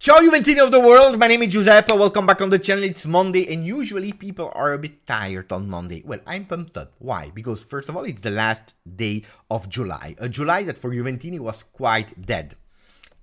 Ciao Juventini of the world, my name is Giuseppe, welcome back on the channel. It's Monday and usually people are a bit tired on Monday. Well, I'm pumped up. Why? Because first of all, it's the last day of July. A July that for Juventini was quite dead.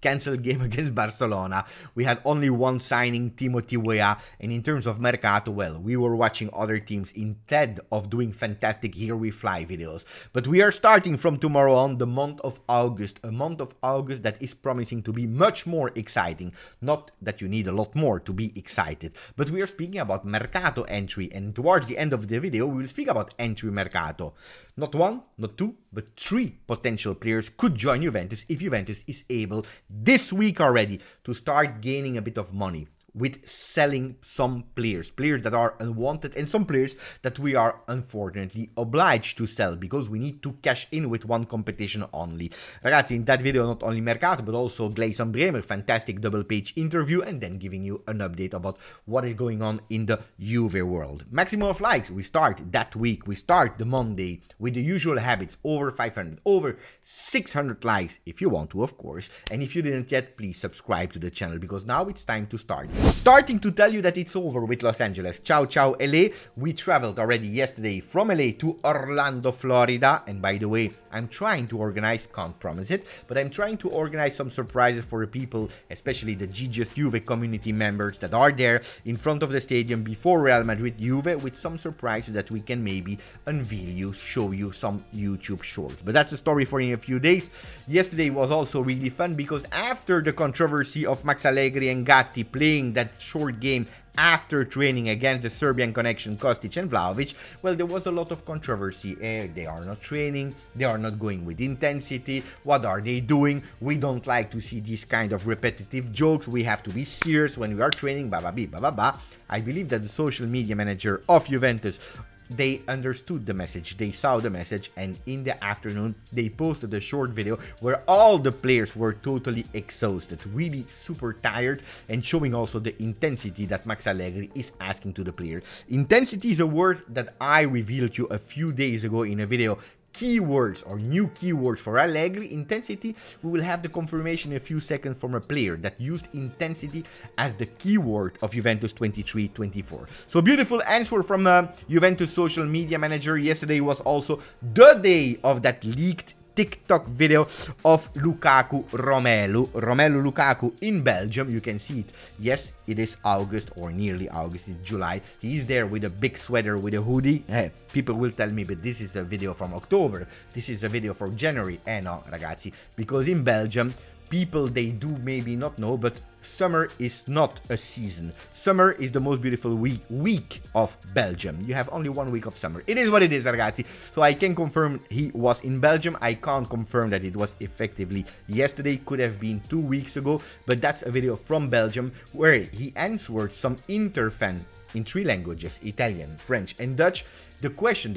Cancelled game against Barcelona. We had only one signing, Timothy Weah, and in terms of mercato, well, we were watching other teams instead of doing fantastic Here We Fly videos. But we are starting from tomorrow on the month of August, a month of August that is promising to be much more exciting. Not that you need a lot more to be excited, but we are speaking about mercato entry, and towards the end of the video, we will speak about entry mercato. Not one, not two, but three potential players could join Juventus if Juventus is able this week already to start gaining a bit of money with selling some players that are unwanted and some players that we are unfortunately obliged to sell because we need to cash in with one competition only. Ragazzi, in that video not only mercato but also Gleison Bremer, fantastic double page interview, and then giving you an update about what is going on in the Juve world. Maximum of likes, we start that week, we start the Monday with the usual habits, over 500, over 600 likes if you want to, of course, and if you didn't yet, please subscribe to the channel because now it's time to start. Starting to tell you that it's over with Los Angeles. Ciao, ciao, LA. We traveled already yesterday from LA to Orlando, Florida. And by the way, I'm trying to organize, can't promise it, but I'm trying to organize some surprises for the people, especially the GJustjuve community members that are there in front of the stadium before Real Madrid Juve, with some surprises that we can maybe unveil you, show you some YouTube shorts. But that's a story for in a few days. Yesterday was also really fun because after the controversy of Max Allegri and Gatti playing that short game after training against the Serbian connection Kostic and Vlahovic, well, there was a lot of controversy. They are not training, they are not going with intensity, what are they doing? We don't like to see these kind of repetitive jokes, we have to be serious when we are training, blah blah blah blah blah. I believe that the social media manager of Juventus, they understood the message, they saw the message, and in the afternoon they posted a short video where all the players were totally exhausted, really super tired, and showing also the intensity that Max Allegri is asking to the player. Intensity is a word that I revealed you a few days ago in a video. Keywords or new keywords for Allegri. Intensity, we will have the confirmation in a few seconds from a player that used intensity as the keyword of Juventus 23-24. So beautiful answer from Juventus social media manager. Yesterday was also the day of that leaked TikTok video of Lukaku Romelu Lukaku in Belgium. You can see it. Yes, it is August or nearly August, it's July. He is there with a big sweater, with a hoodie. Hey, people will tell me, but this is a video from October. This is a video for January. No, ragazzi, because in Belgium, people, they do maybe not know, but summer is not a season. Summer is the most beautiful week of Belgium. You have only 1 week of summer. It is what it is, ragazzi. So I can confirm he was in Belgium. I can't confirm that it was effectively yesterday. Could have been 2 weeks ago. But that's a video from Belgium where he answered some Inter fans in 3 languages, Italian, French, and Dutch. The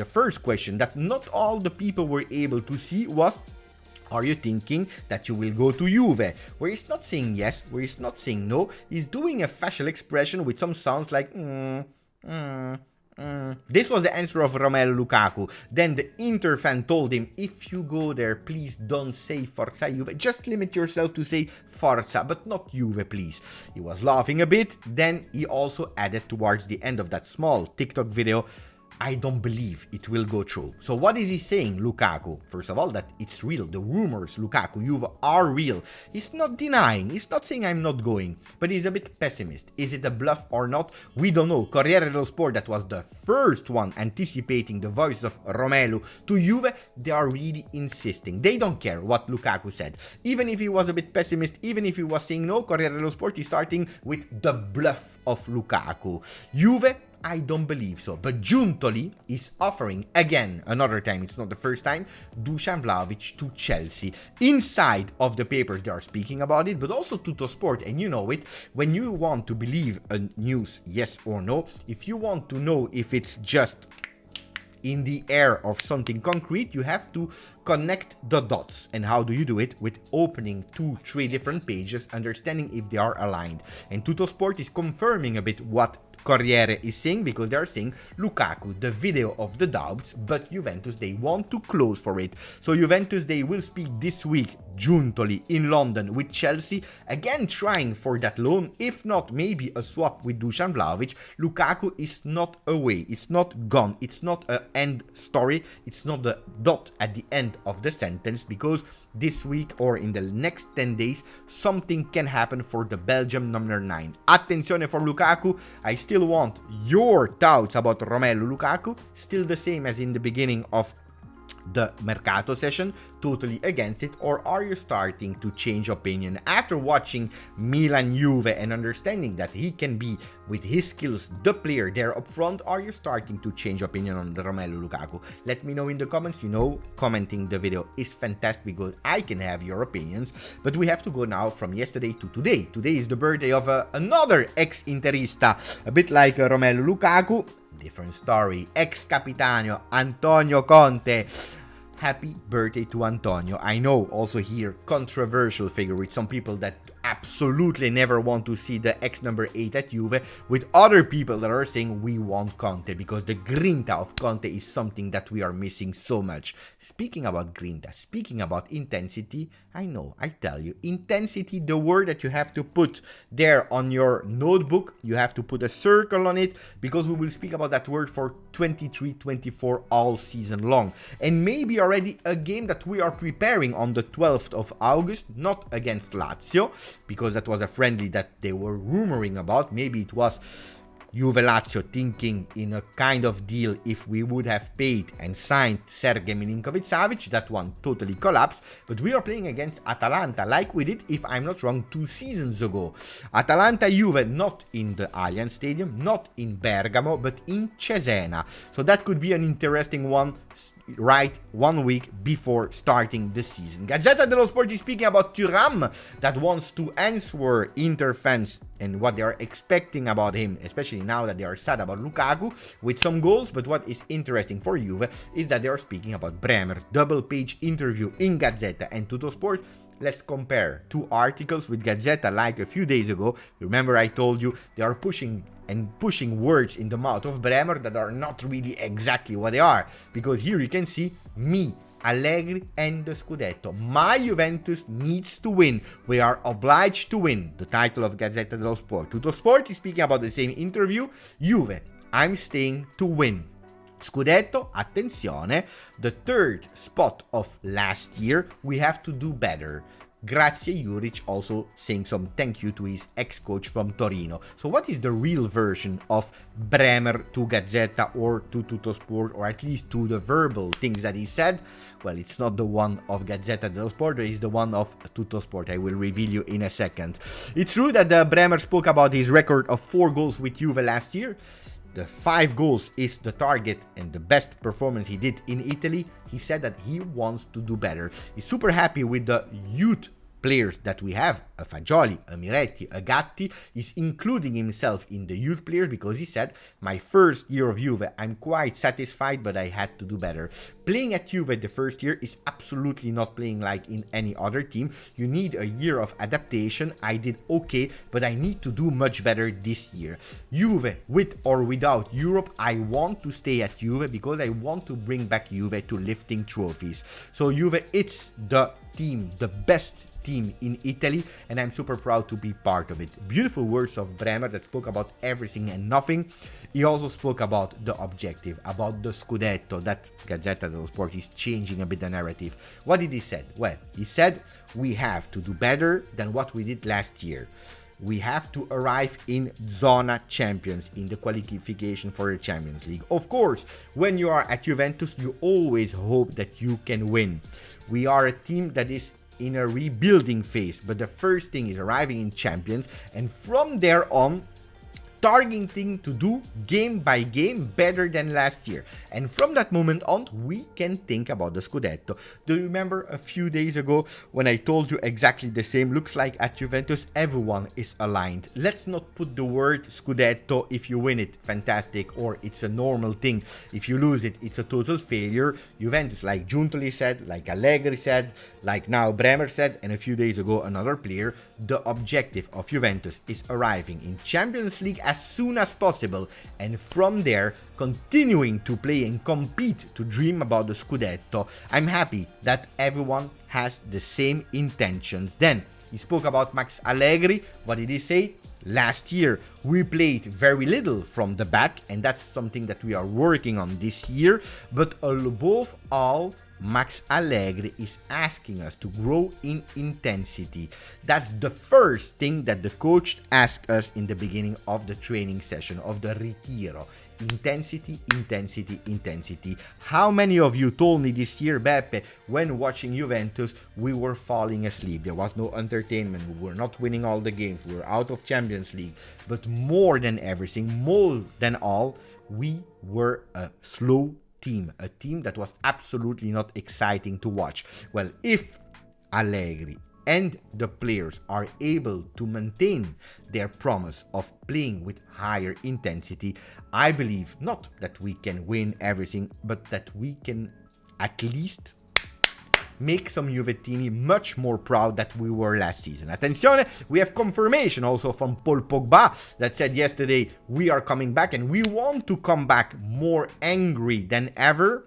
first question that not all the people were able to see was, are you thinking that you will go to Juve? Where he's not saying yes, where he's not saying no, he's doing a facial expression with some sounds like This was the answer of Romelu Lukaku. Then the Inter fan told him, if you go there, please don't say Forza Juve. Just limit yourself to say Forza, but not Juve, please. He was laughing a bit. Then he also added towards the end of that small TikTok video, I don't believe it will go through. So what is he saying, Lukaku? First of all, that it's real. The rumors, Lukaku, Juve are real. He's not denying. He's not saying I'm not going. But he's a bit pessimist. Is it a bluff or not? We don't know. Corriere dello Sport, that was the first one anticipating the voice of Romelu to Juve, they are really insisting. They don't care what Lukaku said. Even if he was a bit pessimist, even if he was saying no, Corriere dello Sport is starting with the bluff of Lukaku. Juve, I don't believe so. But Giuntoli is offering again, another time, it's not the first time, Dusan Vlahovic to Chelsea. Inside of the papers they are speaking about it, but also Tuttosport, and you know it, when you want to believe a news, yes or no, if you want to know if it's just in the air of something concrete, you have to connect the dots. And how do you do it? With opening 2-3 different pages, understanding if they are aligned. And Tuttosport is confirming a bit what Corriere is saying, because they are saying Lukaku, the video of the doubts, but Juventus, they want to close for it. So Juventus, they will speak this week, Giuntoli, in London with Chelsea, again trying for that loan, if not maybe a swap with Dusan Vlahovic. Lukaku is not away, it's not gone, it's not an end story, it's not the dot at the end of the sentence, because this week or in the next 10 days, something can happen for the Belgium number 9. Attenzione for Lukaku, I still want your thoughts about Romelu Lukaku, still the same as in the beginning of the mercato session, totally against it, or are you starting to change opinion after watching Milan Juve and understanding that he can be, with his skills, the player there up front? Are you starting to change opinion on the Romelu Lukaku? Let me know in the comments. You know, commenting the video is fantastic because I can have your opinions, but we have to go now from yesterday to today. Today is the birthday of another ex-interista, a bit like Romelu Lukaku. Different story. Ex-capitano Antonio Conte. Happy birthday to Antonio. I know also here controversial figure with some people that absolutely never want to see the ex number 8 at Juve, with other people that are saying we want Conte because the grinta of Conte is something that we are missing so much. Speaking about grinta, speaking about intensity, I know, I tell you, intensity, the word that you have to put there on your notebook, you have to put a circle on it, because we will speak about that word for 23-24 all season long. And maybe already a game that we are preparing on the 12th of August, not against Lazio, because that was a friendly that they were rumoring about. Maybe it was Juve Lazio thinking in a kind of deal if we would have paid and signed Sergej Milinkovic-Savic. That one totally collapsed. But we are playing against Atalanta like we did, if I'm not wrong, 2 seasons ago. Atalanta Juve, not in the Allianz Stadium, not in Bergamo, but in Cesena. So that could be an interesting one, right 1 week before starting the season. Gazzetta dello Sport is speaking about Thuram, that wants to answer Inter fans and what they are expecting about him, especially now that they are sad about Lukaku, with some goals. But what is interesting for Juve is that they are speaking about Bremer. Double page interview in Gazzetta and Tuttosport. Let's compare 2 articles with Gazzetta like a few days ago. Remember I told you they are pushing words in the mouth of Bremer that are not really exactly what they are. Because here you can see me, Allegri and the Scudetto. My Juventus needs to win. We are obliged to win. The title of Gazzetta dello Sport. Tuttosport is speaking about the same interview. Juve, I'm staying to win. Scudetto, attenzione, the 3rd spot of last year, we have to do better. Grazie Juric also saying some thank you to his ex-coach from Torino. So what is the real version of Bremer to Gazzetta or to Tuttosport, or at least to the verbal things that he said? Well, it's not the one of Gazzetta dello Sport, it's the one of Tuttosport. I will reveal you in a second. It's true that Bremer spoke about his record of 4 goals with Juve last year. The 5 goals is the target and the best performance he did in Italy. He said that he wants to do better. He's super happy with the youth players that we have, a Fagioli, a Miretti, a Gatti. He's including himself in the youth players because he said, my first year of Juve, I'm quite satisfied, but I had to do better. Playing at Juve the first year is absolutely not playing like in any other team. You need a year of adaptation. I did okay, but I need to do much better this year. Juve, with or without Europe, I want to stay at Juve because I want to bring back Juve to lifting trophies. So Juve, it's the team, the best team in Italy, and I'm super proud to be part of it. Beautiful words of Bremer that spoke about everything and nothing. He also spoke about the objective, about the Scudetto, that Gazzetta dello Sport is changing a bit the narrative. What did he say? Well, he said we have to do better than what we did last year. We have to arrive in Zona Champions, in the qualification for the Champions League. Of course, when you are at Juventus, you always hope that you can win. We are a team that is in a rebuilding phase, but the first thing is arriving in Champions, and from there on targeting to do game by game better than last year. And from that moment on, we can think about the Scudetto. Do you remember a few days ago when I told you exactly the same? Looks like at Juventus, everyone is aligned. Let's not put the word Scudetto. If you win it, fantastic, or it's a normal thing. If you lose it, it's a total failure. Juventus, like Giuntoli said, like Allegri said, like now Bremer said, and a few days ago another player, the objective of Juventus is arriving in Champions League as soon as possible, and from there continuing to play and compete to dream about the Scudetto. I'm happy that everyone has the same intentions. Then he spoke about Max Allegri. What did he say? Last year we played very little from the back, and that's something that we are working on this year. But above all, Max Allegri is asking us to grow in intensity. That's the first thing that the coach asked us in the beginning of the training session, of the Ritiro. Intensity, intensity, intensity. How many of you told me this year, Beppe, when watching Juventus, we were falling asleep? There was no entertainment. We were not winning all the games. We were out of Champions League. But more than everything, more than all, we were a slow team, a team that was absolutely not exciting to watch. Well, if Allegri and the players are able to maintain their promise of playing with higher intensity, I believe not that we can win everything, but that we can at least make some Juventini much more proud than we were last season. Attenzione, we have confirmation also from Paul Pogba that said yesterday we are coming back and we want to come back more angry than ever.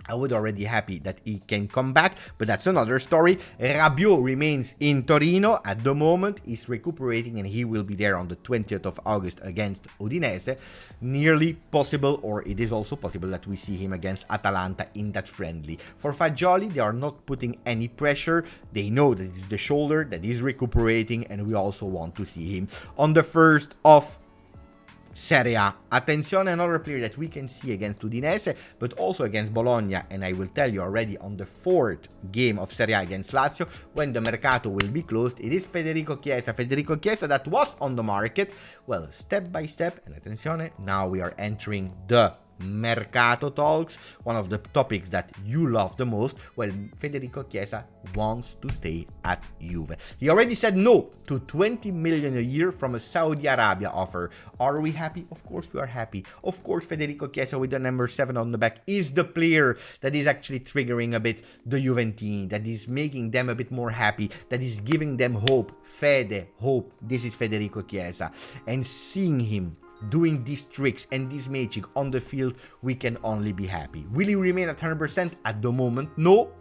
I would already happy that he can come back, but that's another story. Rabiot remains in Torino at the moment. He's recuperating and he will be there on the 20th of August against Udinese. Nearly possible, or it is also possible that we see him against Atalanta in that friendly. For Fagioli, they are not putting any pressure. They know that it's the shoulder that is recuperating, and we also want to see him on the 1st of Serie A. Attenzione, another player that we can see against Udinese, but also against Bologna, and I will tell you already on the 4th game of Serie A against Lazio, when the mercato will be closed, it is Federico Chiesa. Federico Chiesa that was on the market. Well, step by step, and attenzione, now we are entering the mercato talks, one of the topics that you love the most. Well, Federico Chiesa wants to stay at Juve. He already said no to 20 million a year from a Saudi Arabia offer. Are we happy? Of course we are happy. Of course Federico Chiesa with the number 7 on the back is the player that is actually triggering a bit the Juventini, that is making them a bit more happy, that is giving them hope. Fede, hope. This is Federico Chiesa. And seeing him doing these tricks and this magic on the field, we can only be happy. Will he remain at 100% at the moment? No.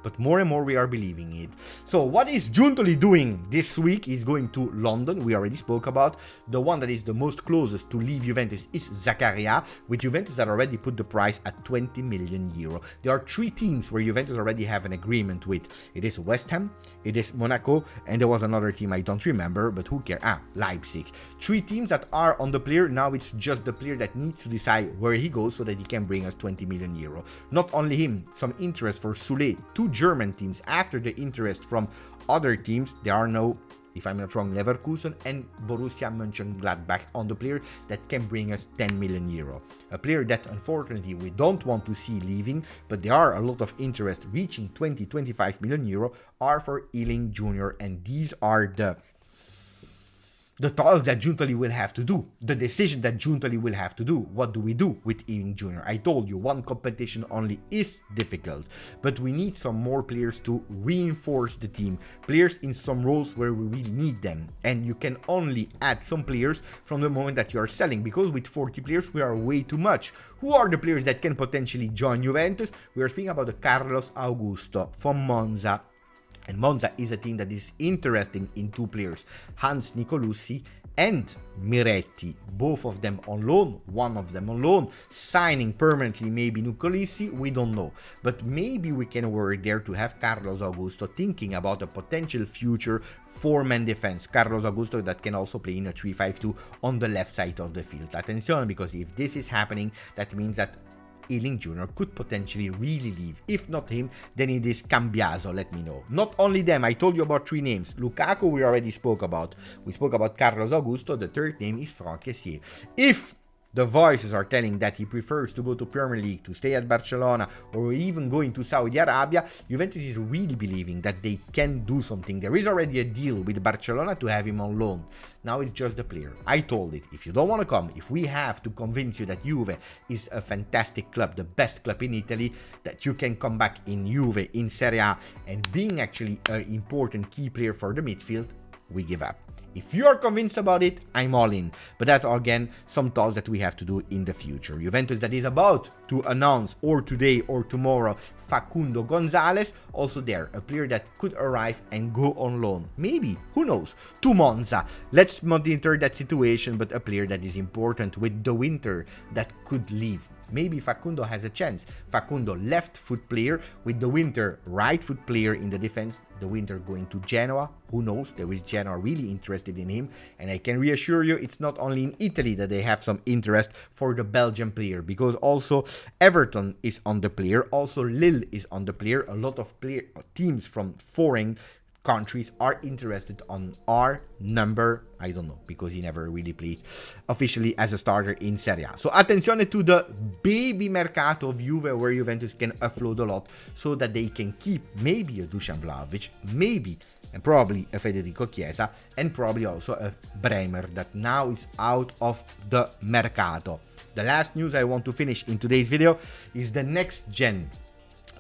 But more and more we are believing it. So what is Giuntoli doing this week? He's going to London. We already spoke about. The one that is the most closest to leave Juventus is Zakaria, with Juventus that already put the price at 20 million euro. There are 3 teams where Juventus already have an agreement with. It is West Ham, it is Monaco, and there was another team I don't remember, but who cares? Leipzig. 3 teams that are on the player. Now it's just the player that needs to decide where he goes so that he can bring us 20 million euro. Not only him, some interest for Sule, 2 German teams. After the interest from other teams, there are no, if I'm not wrong, Leverkusen and Borussia Mönchengladbach on the player that can bring us 10 million euro. A player that unfortunately we don't want to see leaving, but there are a lot of interest reaching 20-25 million euro are for Ealing Jr. and these are the talks that Giuntoli will have to do, the decision that Giuntoli will have to do. What do we do with Ealing Jr.? I told you, one competition only is difficult, but we need some more players to reinforce the team, players in some roles where we really need them, and you can only add some players from the moment that you are selling, because with 40 players we are way too much. Who are the players that can potentially join Juventus? We are speaking about the Carlos Augusto from Monza. And Monza is a team that is interesting in 2 players, Hans Nicolussi and Miretti, both of them on loan, one of them on loan, signing permanently maybe Nicolussi, we don't know. But maybe we can work there to have Carlos Augusto thinking about a potential future 4-man defense. Carlos Augusto that can also play in a 3-5-2 on the left side of the field. Attention, because if this is happening, that means that Ealing Jr. could potentially really leave. If not him, then it is Cambiaso, let me know. Not only them, I told you about 3 names. Lukaku we already spoke about. We spoke about Carlos Augusto. The 3rd name is Franck Kessié. If the voices are telling that he prefers to go to Premier League, to stay at Barcelona, or even going to Saudi Arabia, Juventus is really believing that they can do something. There is already a deal with Barcelona to have him on loan. Now it's just the player. I told it, if you don't want to come, if we have to convince you that Juve is a fantastic club, the best club in Italy, that you can come back in Juve, in Serie A, and being actually an important key player for the midfield, we give up. If you are convinced about it, I'm all in. But that's again some thoughts that we have to do in the future. Juventus that is about to announce, or today or tomorrow, Facundo Gonzalez, also there, a player that could arrive and go on loan. Maybe, who knows, to Monza. Let's monitor that situation, but a player that is important with the winter that could leave. Maybe Facundo has a chance. Facundo, left foot player, with the winter right foot player in the defense. The winter going to Genoa. Who knows? There is Genoa really interested in him. And I can reassure you, it's not only in Italy that they have some interest for the Belgian player, because also Everton is on the player. Also Lille is on the player. A lot of teams from foreign countries are interested on our number. I don't know, because he never really played officially as a starter in Serie A. So attenzione to the baby mercato of Juve, where Juventus can offload a lot so that they can keep maybe a Dusan Vlahovic, maybe and probably a Federico Chiesa, and probably also a Bremer that now is out of the mercato. The last news I want to finish in today's video is the next gen.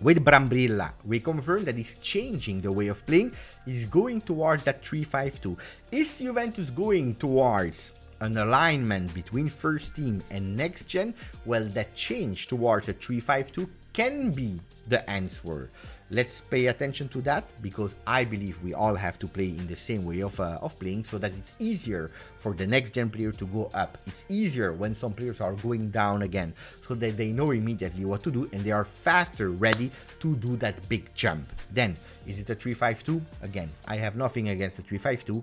With Brambrilla, we confirm that he's changing the way of playing. He's going towards that 3-5-2. Is Juventus going towards an alignment between first team and next gen? Well, that change towards a 3-5-2 can be the answer. Let's pay attention to that, because I believe we all have to play in the same way of playing, so that it's easier for the next gen player to go up. It's easier when some players are going down again, so that they know immediately what to do and they are faster ready to do that big jump. Then, is it a 3-5-2? Again, I have nothing against the 3-5-2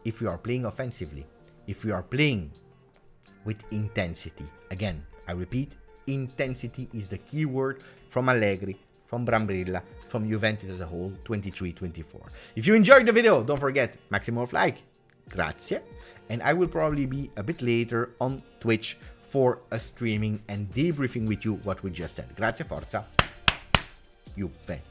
if we are playing offensively, if we are playing with intensity. Again, I repeat, intensity is the key word from Allegri, from Brambrilla, from Juventus as a whole, 23-24. If you enjoyed the video, don't forget, maximum of like, grazie, and I will probably be a bit later on Twitch for a streaming and debriefing with you what we just said. Grazie, forza, Juve.